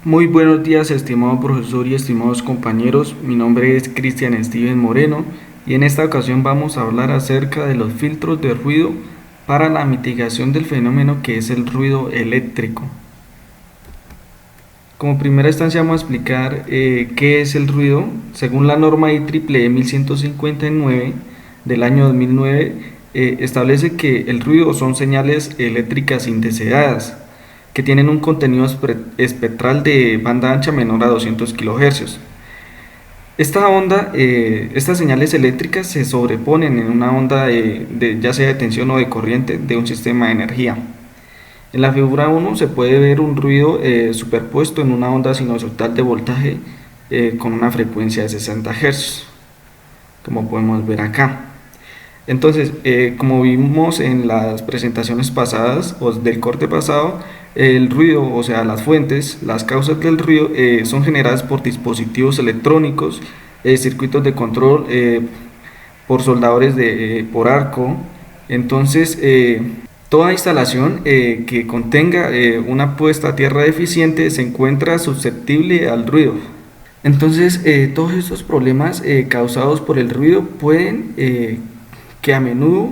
Muy buenos días, estimado profesor y estimados compañeros. Mi nombre es Cristian Steven Moreno y en esta ocasión vamos a hablar acerca de los filtros de ruido para la mitigación del fenómeno que es el ruido eléctrico. Como primera instancia vamos a explicar qué es el ruido. Según la norma IEEE 1159 del año 2009, establece que el ruido son señales eléctricas indeseadas que tienen un contenido espectral de banda ancha menor a 200 kHz. Estas señales eléctricas se sobreponen en una onda ya sea de tensión o de corriente de un sistema de energía. En la figura 1 se puede ver un ruido superpuesto en una onda sinusoidal de voltaje con una frecuencia de 60 Hz, como podemos ver acá. Entonces, como vimos en las presentaciones pasadas o del corte pasado, el ruido, o sea, las fuentes, las causas del ruido son generadas por dispositivos electrónicos, circuitos de control, por soldadores por arco. Entonces, toda instalación que contenga una puesta a tierra deficiente se encuentra susceptible al ruido. Entonces, todos estos problemas causados por el ruido pueden que a menudo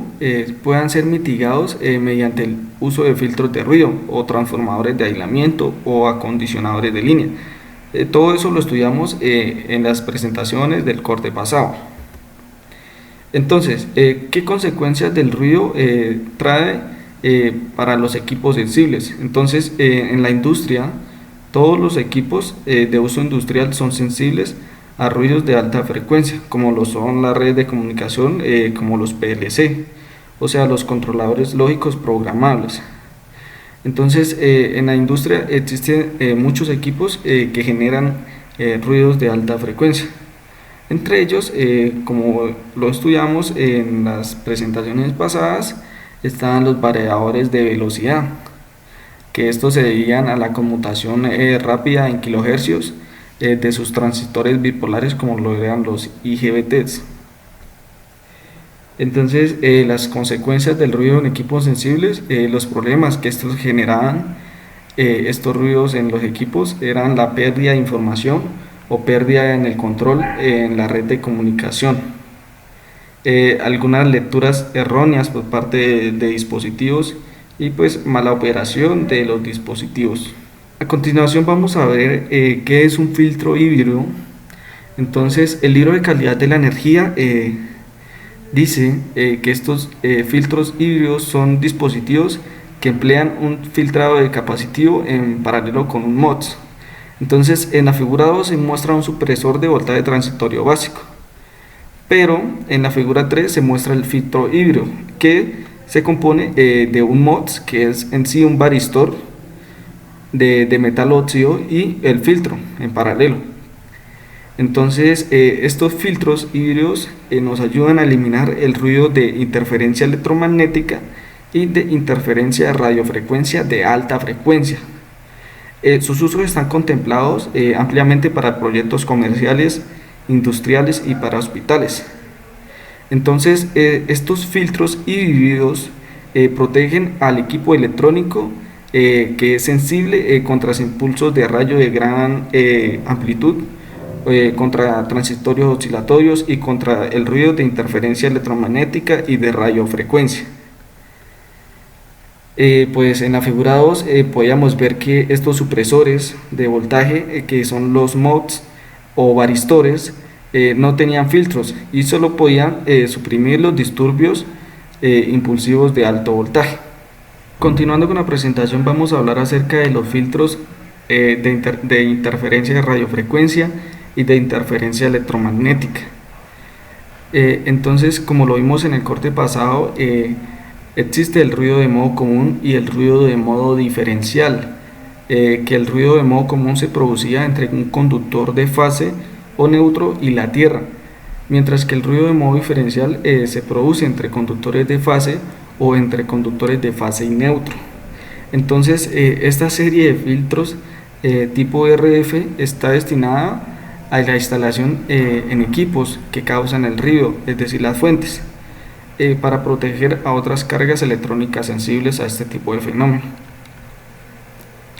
puedan ser mitigados mediante el uso de filtros de ruido o transformadores de aislamiento o acondicionadores de línea. Todo eso lo estudiamos en las presentaciones del corte pasado. Entonces, ¿qué consecuencias del ruido trae para los equipos sensibles? Entonces, en la industria, todos los equipos de uso industrial son sensibles a ruidos de alta frecuencia, como lo son las redes de comunicación, como los PLC, o sea, los controladores lógicos programables. Entonces, en la industria existen muchos equipos que generan ruidos de alta frecuencia. Entre ellos, como lo estudiamos en las presentaciones pasadas, están los variadores de velocidad, que estos se debían a la conmutación rápida en kilohercios de sus transistores bipolares, como lo eran los IGBTs. Entonces, las consecuencias del ruido en equipos sensibles, los problemas que estos generaban, estos ruidos en los equipos, eran la pérdida de información o pérdida en el control en la red de comunicación, algunas lecturas erróneas por parte de dispositivos y pues mala operación de los dispositivos. A continuación vamos a ver qué es un filtro híbrido. Entonces, el libro de calidad de la energía dice que estos filtros híbridos son dispositivos que emplean un filtrado de capacitivo en paralelo con un MOS. Entonces, en la figura 2 se muestra un supresor de voltaje transitorio básico, pero en la figura 3 se muestra el filtro híbrido, que se compone de un MOS, que es en sí un varistor de metal óxido, y el filtro en paralelo. Entonces, estos filtros híbridos nos ayudan a eliminar el ruido de interferencia electromagnética y de interferencia de radiofrecuencia de alta frecuencia. Sus usos están contemplados ampliamente para proyectos comerciales, industriales y para hospitales. Entonces, estos filtros híbridos protegen al equipo electrónico que es sensible contra impulsos de rayo de gran amplitud, contra transitorios oscilatorios y contra el ruido de interferencia electromagnética y de radiofrecuencia. Pues en la figura 2 podíamos ver que estos supresores de voltaje, que son los MOS o varistores, no tenían filtros y solo podían suprimir los disturbios impulsivos de alto voltaje. Continuando con la presentación, vamos a hablar acerca de los filtros de interferencia de radiofrecuencia y de interferencia electromagnética. Entonces, como lo vimos en el corte pasado, existe el ruido de modo común y el ruido de modo diferencial, que el ruido de modo común se producía entre un conductor de fase o neutro y la Tierra, mientras que el ruido de modo diferencial se produce entre conductores de fase o entre conductores de fase y neutro. Entonces, esta serie de filtros tipo RF está destinada a la instalación en equipos que causan el ruido, es decir, las fuentes, para proteger a otras cargas electrónicas sensibles a este tipo de fenómeno.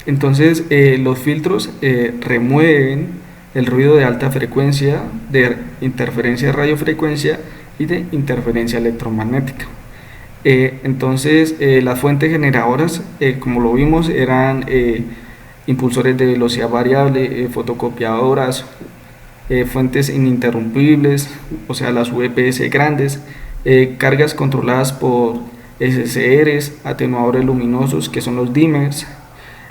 Entonces, los filtros remueven el ruido de alta frecuencia, de interferencia de radiofrecuencia y de interferencia electromagnética. Entonces, las fuentes generadoras, como lo vimos, eran impulsores de velocidad variable, fotocopiadoras, fuentes ininterrumpibles, o sea, las UPS grandes, cargas controladas por SCRs, atenuadores luminosos, que son los dimmers.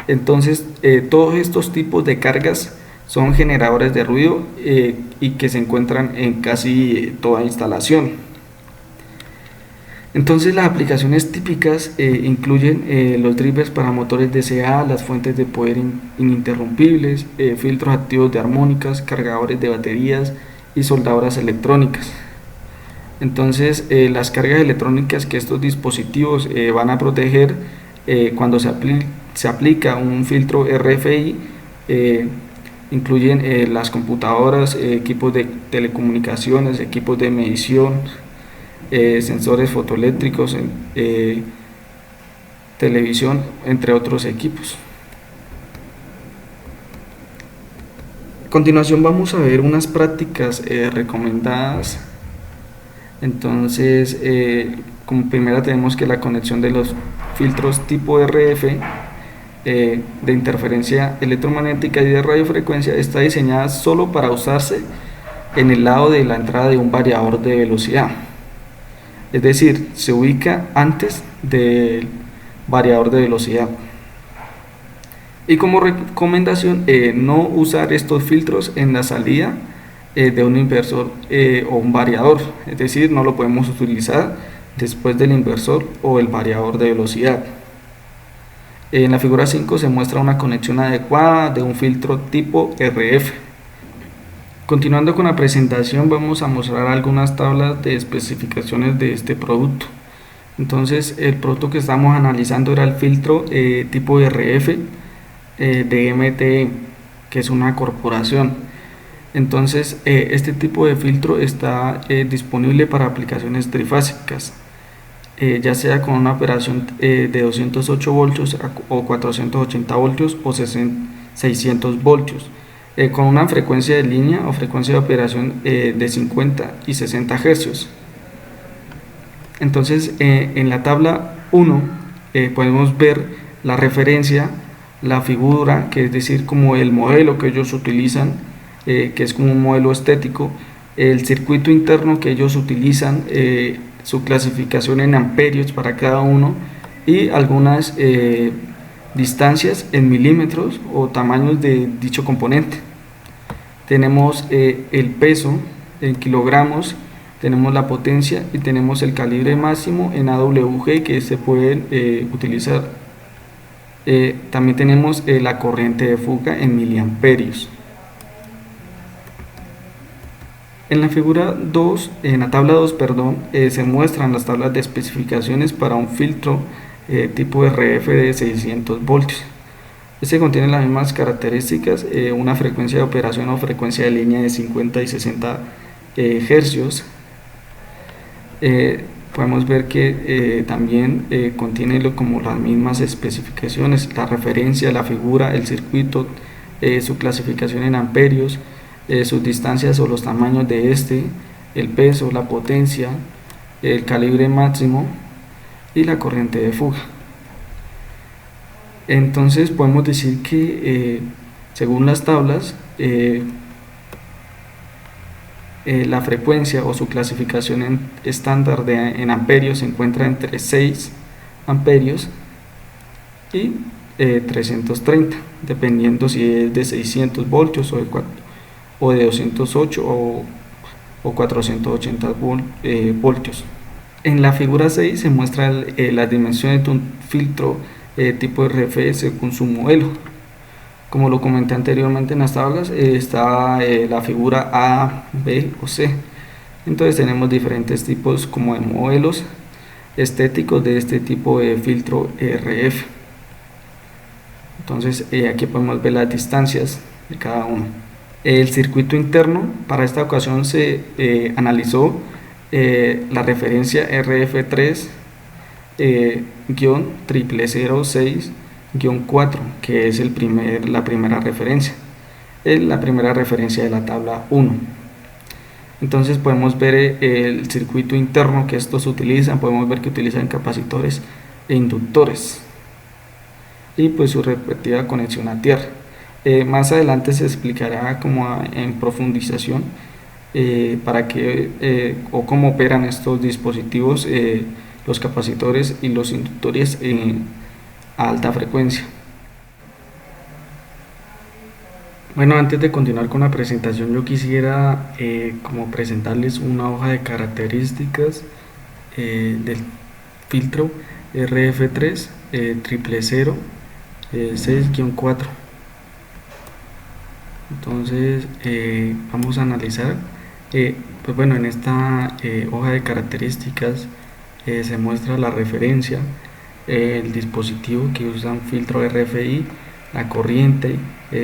Entonces, todos estos tipos de cargas son generadores de ruido y que se encuentran en casi toda instalación. Entonces, las aplicaciones típicas incluyen los drivers para motores DCA, las fuentes de poder ininterrumpibles, filtros activos de armónicas, cargadores de baterías y soldadoras electrónicas. Entonces, las cargas electrónicas que estos dispositivos van a proteger cuando se aplica un filtro RFI incluyen las computadoras, equipos de telecomunicaciones, equipos de medición, sensores fotoeléctricos, televisión, entre otros equipos. A continuación vamos a ver unas prácticas recomendadas. Entonces, como primera tenemos que la conexión de los filtros tipo RF de interferencia electromagnética y de radiofrecuencia está diseñada solo para usarse en el lado de la entrada de un variador de velocidad. Es decir, se ubica antes del variador de velocidad. Y como recomendación, no usar estos filtros en la salida de un inversor o un variador. Es decir, no lo podemos utilizar después del inversor o el variador de velocidad. En la figura 5 se muestra una conexión adecuada de un filtro tipo RF. Continuando con la presentación, vamos a mostrar algunas tablas de especificaciones de este producto. Entonces, el producto que estamos analizando era el filtro tipo RF de MTE, que es una corporación. Entonces, este tipo de filtro está disponible para aplicaciones trifásicas, ya sea con una operación de 208 voltios o 480 voltios o 600 voltios. Con una frecuencia de línea o frecuencia de operación de 50 y 60 Hz. Entonces, en la tabla 1 podemos ver la referencia, la figura, que es decir, como el modelo que ellos utilizan, que es como un modelo estético, el circuito interno que ellos utilizan, su clasificación en amperios para cada uno y algunas distancias en milímetros o tamaños de dicho componente. Tenemos el peso en kilogramos, tenemos la potencia y tenemos el calibre máximo en AWG que se pueden utilizar. También tenemos la corriente de fuga en miliamperios. En la figura 2, en la tabla 2, perdón, se muestran las tablas de especificaciones para un filtro tipo RF de 600 voltios. Este contiene las mismas características, una frecuencia de operación o frecuencia de línea de 50 y 60 hercios. Podemos ver que también contiene como las mismas especificaciones, la referencia, la figura, el circuito, su clasificación en amperios, sus distancias o los tamaños de el peso, la potencia, el calibre máximo y la corriente de fuga. Entonces podemos decir que según las tablas la frecuencia o su clasificación estándar en amperios se encuentra entre 6 amperios y 330, dependiendo si es de 600 voltios o de 208 o 480 voltios. En la figura 6 se muestran las dimensiones de un filtro tipo RF según su modelo. Como lo comenté anteriormente en las tablas, está la figura A, B o C. Entonces tenemos diferentes tipos como de modelos estéticos de este tipo de filtro RF. Entonces aquí podemos ver las distancias de cada uno. El circuito interno, para esta ocasión se analizó la referencia RF3 -0006 6-4, que es la primera referencia. Es la primera referencia de la tabla 1. Entonces podemos ver el circuito interno que estos utilizan, podemos ver que utilizan capacitores e inductores y pues su respectiva conexión a tierra. Más adelante se explicará como en profundización para qué o cómo operan estos dispositivos, los capacitores y los inductores a alta frecuencia. Bueno, antes de continuar con la presentación, yo quisiera como presentarles una hoja de características del filtro RF3 000 6-4. Entonces vamos a analizar, pues bueno, en esta hoja de características se muestra la referencia, el dispositivo que usa un filtro RFI, la corriente,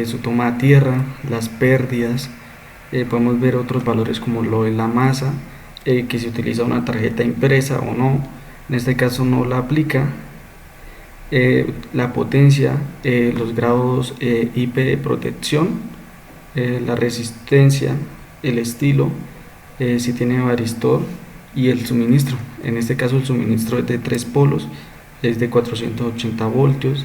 su toma a tierra, las pérdidas. Podemos ver otros valores como lo de la masa, que si utiliza una tarjeta impresa o no, en este caso no la aplica, la potencia, los grados IP de protección, la resistencia, el estilo, si tiene varistor y el suministro. En este caso el suministro es de 3 polos, es de 480 voltios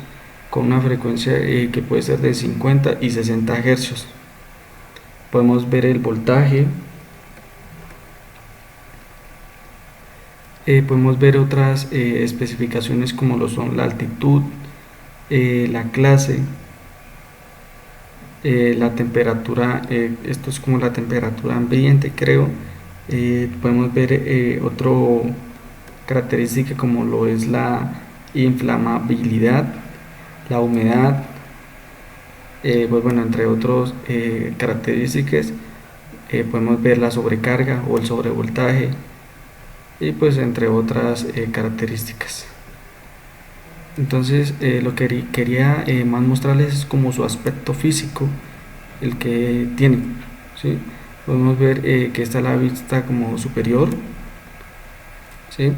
con una frecuencia que puede ser de 50 y 60 hercios. Podemos ver el voltaje, podemos ver otras especificaciones como lo son la altitud, la clase, la temperatura, esto es como la temperatura ambiente, creo. Podemos ver otra característica como lo es la inflamabilidad, la humedad, pues bueno, entre otras características. Podemos ver la sobrecarga o el sobrevoltaje y pues entre otras características. Entonces lo que quería más mostrarles es como su aspecto físico, el que tiene, ¿sí? Podemos ver que está la vista como superior, ¿sí?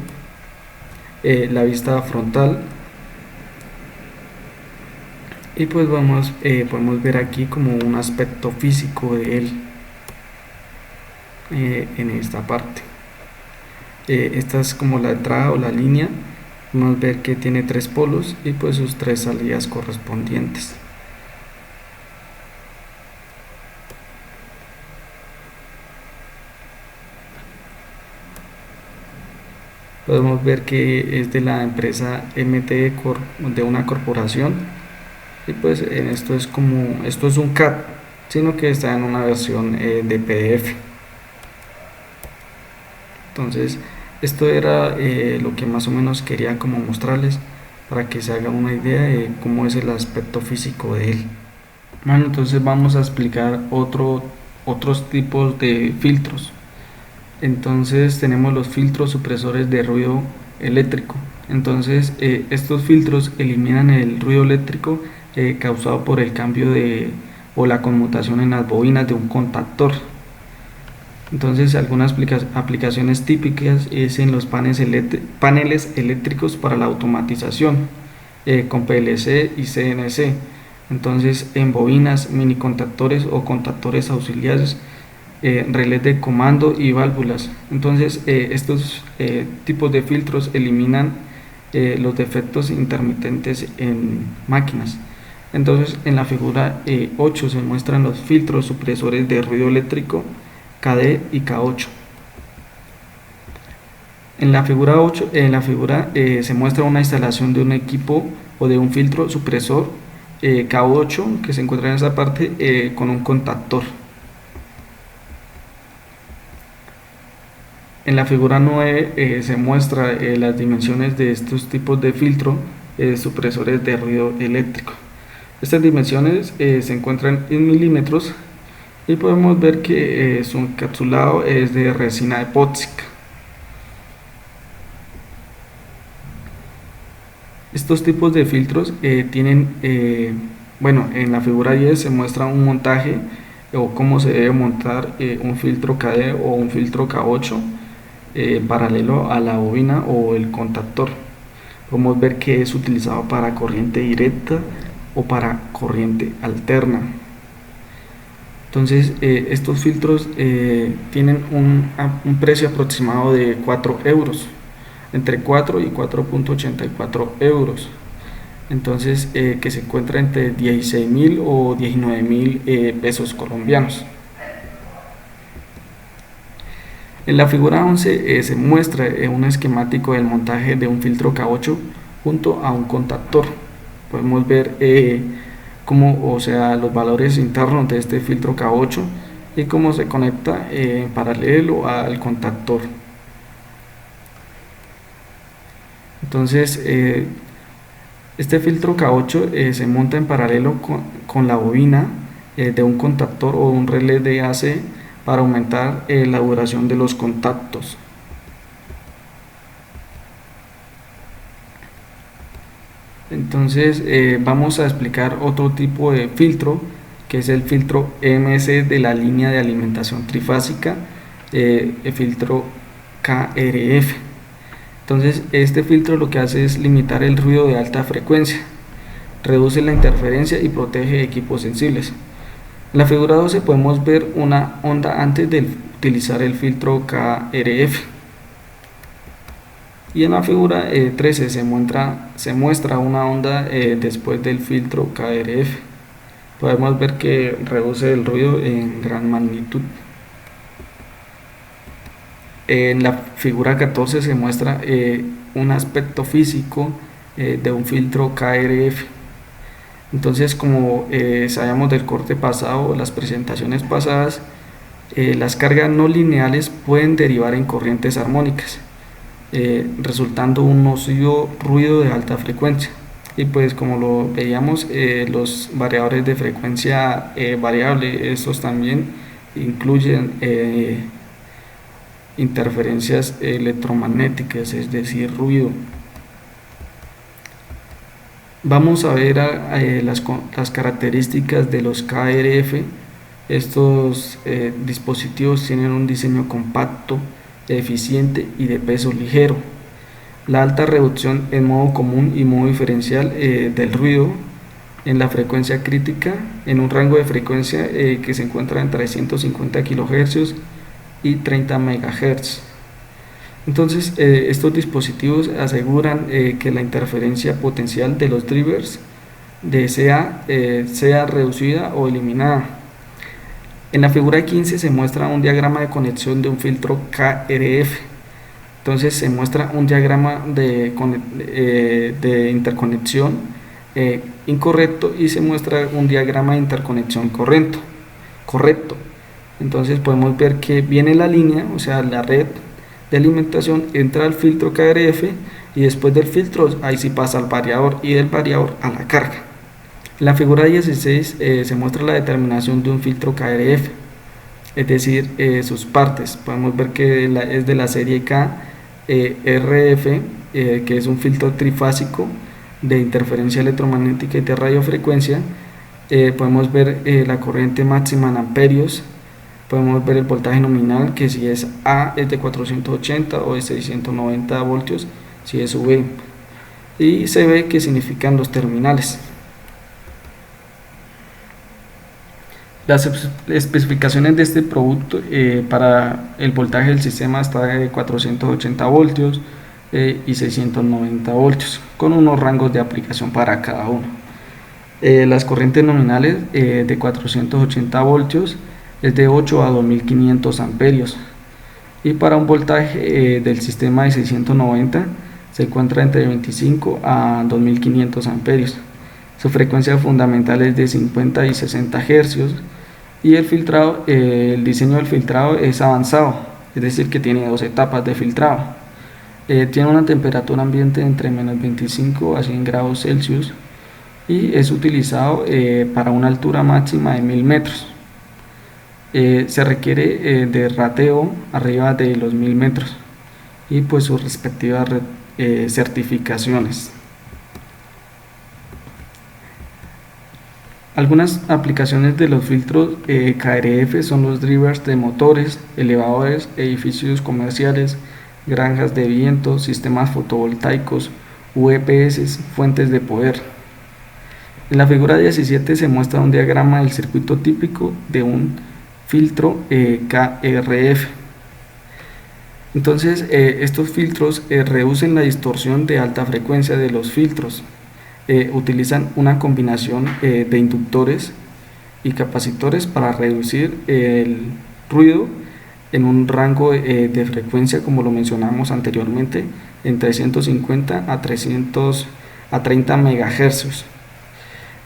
La vista frontal, y pues podemos ver aquí como un aspecto físico de él en esta parte. Esta es como la entrada o la línea. Podemos ver que tiene 3 polos y pues sus 3 salidas correspondientes. Podemos ver que es de la empresa MTE de una corporación, y pues en esto es un CAD, sino que está en una versión de PDF. Entonces esto era lo que más o menos quería como mostrarles para que se hagan una idea de cómo es el aspecto físico de él. Bueno, entonces vamos a explicar otros tipos de filtros. Entonces tenemos los filtros supresores de ruido eléctrico. Entonces estos filtros eliminan el ruido eléctrico causado por el cambio o la conmutación en las bobinas de un contactor. Entonces algunas aplicaciones típicas es en los paneles eléctricos para la automatización con PLC y CNC. Entonces en bobinas, mini contactores o contactores auxiliares, relés de comando y válvulas. Entonces estos tipos de filtros eliminan los defectos intermitentes en máquinas. Entonces en la figura 8 se muestran los filtros supresores de ruido eléctrico KD y K8. En la figura 8, se muestra una instalación de un equipo o de un filtro supresor K8 que se encuentra en esa parte con un contactor. En la figura 9 se muestra las dimensiones de estos tipos de filtro supresores de ruido eléctrico. Estas dimensiones se encuentran en milímetros y podemos ver que su encapsulado es de resina epóxica. Estos tipos de filtros tienen, bueno, en la figura 10 se muestra un montaje o cómo se debe montar un filtro KD o un filtro K8 paralelo a la bobina o el contactor. Podemos ver que es utilizado para corriente directa o para corriente alterna. Entonces estos filtros tienen un precio aproximado de 4 euros, entre 4 y 4.84 euros. Entonces que se encuentra entre 16.000 o 19.000 pesos colombianos. En la figura 11 se muestra un esquemático del montaje de un filtro K8 junto a un contactor. Podemos ver cómo, o sea, los valores internos de este filtro K8 y cómo se conecta en paralelo al contactor. Entonces este filtro K8 se monta en paralelo con la bobina de un contactor o un relé de AC para aumentar la duración de los contactos. Entonces vamos a explicar otro tipo de filtro, que es el filtro EMS de la línea de alimentación trifásica, el filtro KRF. Entonces este filtro lo que hace es limitar el ruido de alta frecuencia, reduce la interferencia y protege equipos sensibles. En la figura 12 podemos ver una onda antes de utilizar el filtro KRF. Y en la figura 13 se muestra una onda después del filtro KRF. Podemos ver que reduce el ruido en gran magnitud. En la figura 14 se muestra un aspecto físico de un filtro KRF. Entonces, como sabíamos del corte pasado, las presentaciones pasadas, las cargas no lineales pueden derivar en corrientes armónicas, resultando un nocivo ruido de alta frecuencia. Y pues como lo veíamos, los variadores de frecuencia variable, estos también incluyen interferencias electromagnéticas, es decir, ruido. Vamos a ver las características de los KRF. Estos dispositivos tienen un diseño compacto, eficiente y de peso ligero. La alta reducción en modo común y modo diferencial del ruido en la frecuencia crítica, en un rango de frecuencia que se encuentra entre 150 kHz y 30 MHz. Entonces estos dispositivos aseguran que la interferencia potencial de los drivers sea reducida o eliminada. En la figura 15 se muestra un diagrama de conexión de un filtro KRF. Entonces se muestra un diagrama de interconexión incorrecto y se muestra un diagrama de interconexión correcto. Entonces podemos ver que viene la línea, o sea, la red de alimentación, entra al filtro KRF y después del filtro ahí sí pasa al variador y del variador a la carga. En la figura 16 se muestra la determinación de un filtro KRF, es decir, sus partes. Podemos ver que es de la serie KRF, que es un filtro trifásico de interferencia electromagnética y de radiofrecuencia. Podemos ver la corriente máxima en amperios. Podemos ver el voltaje nominal, que si es A es de 480 o de 690 voltios, si es V. Y se ve que significan los terminales. Las especificaciones de este producto para el voltaje del sistema está de 480 voltios y 690 voltios, con unos rangos de aplicación para cada uno. Las corrientes nominales de 480 voltios es de 8 a 2500 amperios y para un voltaje del sistema de 690 se encuentra entre 25 a 2500 amperios. Su frecuencia fundamental es de 50 y 60 Hz y el diseño del filtrado es avanzado, es decir que tiene dos etapas de filtrado. Tiene una temperatura ambiente entre menos 25 a 100 grados Celsius y es utilizado para una altura máxima de 1000 metros. Se requiere de rateo arriba de los 1000 metros y pues sus respectivas certificaciones. Algunas aplicaciones de los filtros KRF son los drivers de motores, elevadores, edificios comerciales, granjas de viento, sistemas fotovoltaicos, UPS, fuentes de poder. En la figura 17 se muestra un diagrama del circuito típico de un filtro KRF. Entonces, estos filtros reducen la distorsión de alta frecuencia de los filtros. Utilizan una combinación de inductores y capacitores para reducir el ruido en un rango de frecuencia, como lo mencionamos anteriormente, entre 150 a 30 MHz.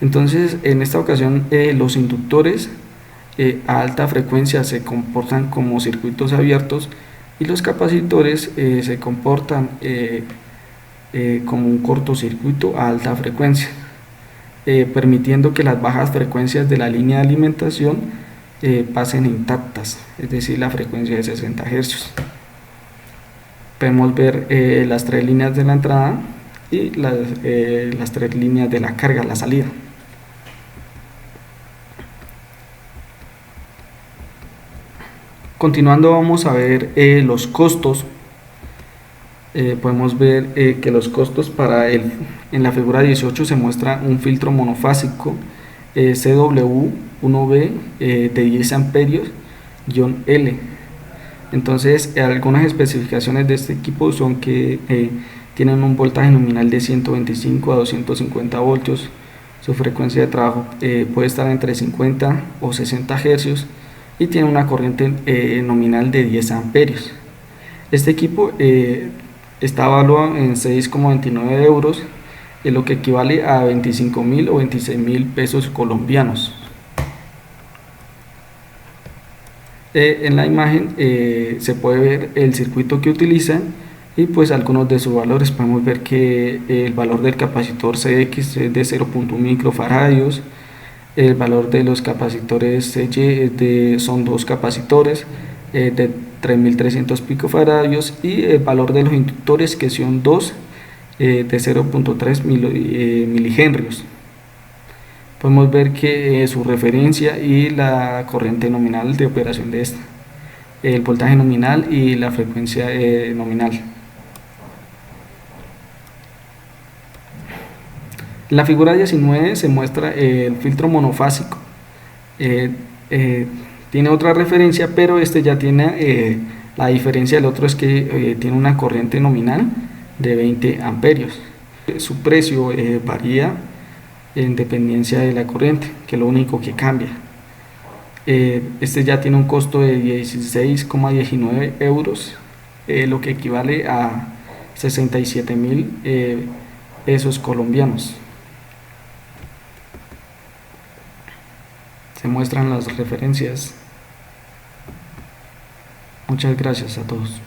Entonces, en esta ocasión, los inductores a alta frecuencia se comportan como circuitos abiertos y los capacitores se comportan como un cortocircuito a alta frecuencia, permitiendo que las bajas frecuencias de la línea de alimentación pasen intactas, es decir, la frecuencia de 60 Hz. Podemos ver las tres líneas de la entrada y las tres líneas de la carga, la salida. Continuando, vamos a ver los costos. Podemos ver que los costos en la figura 18 se muestra un filtro monofásico CW1B de 10 amperios -L. Entonces, algunas especificaciones de este equipo son que tienen un voltaje nominal de 125 a 250 voltios. Su frecuencia de trabajo puede estar entre 50 o 60 Hz y tiene una corriente nominal de 10 amperios. Este equipo está evaluado en 6,29 euros, lo que equivale a 25.000 o 26.000 pesos colombianos. En la imagen se puede ver el circuito que utilizan y pues algunos de sus valores. Podemos ver que el valor del capacitor CX es de 0.1 microfaradios. El valor de los capacitores CY son 2 capacitores de 3.300 picofaradios, y el valor de los inductores, que son 2 de 0.3 milihenrios. Podemos ver que su referencia y la corriente nominal de operación de esta, el voltaje nominal y la frecuencia nominal. En la figura 19 se muestra el filtro monofásico. Tiene otra referencia, pero este ya tiene la diferencia del otro es que tiene una corriente nominal de 20 amperios. Su precio varía en dependencia de la corriente, que es lo único que cambia. Este ya tiene un costo de 16,19 euros, lo que equivale a 67.000 pesos colombianos. Se muestran las referencias. Muchas gracias a todos.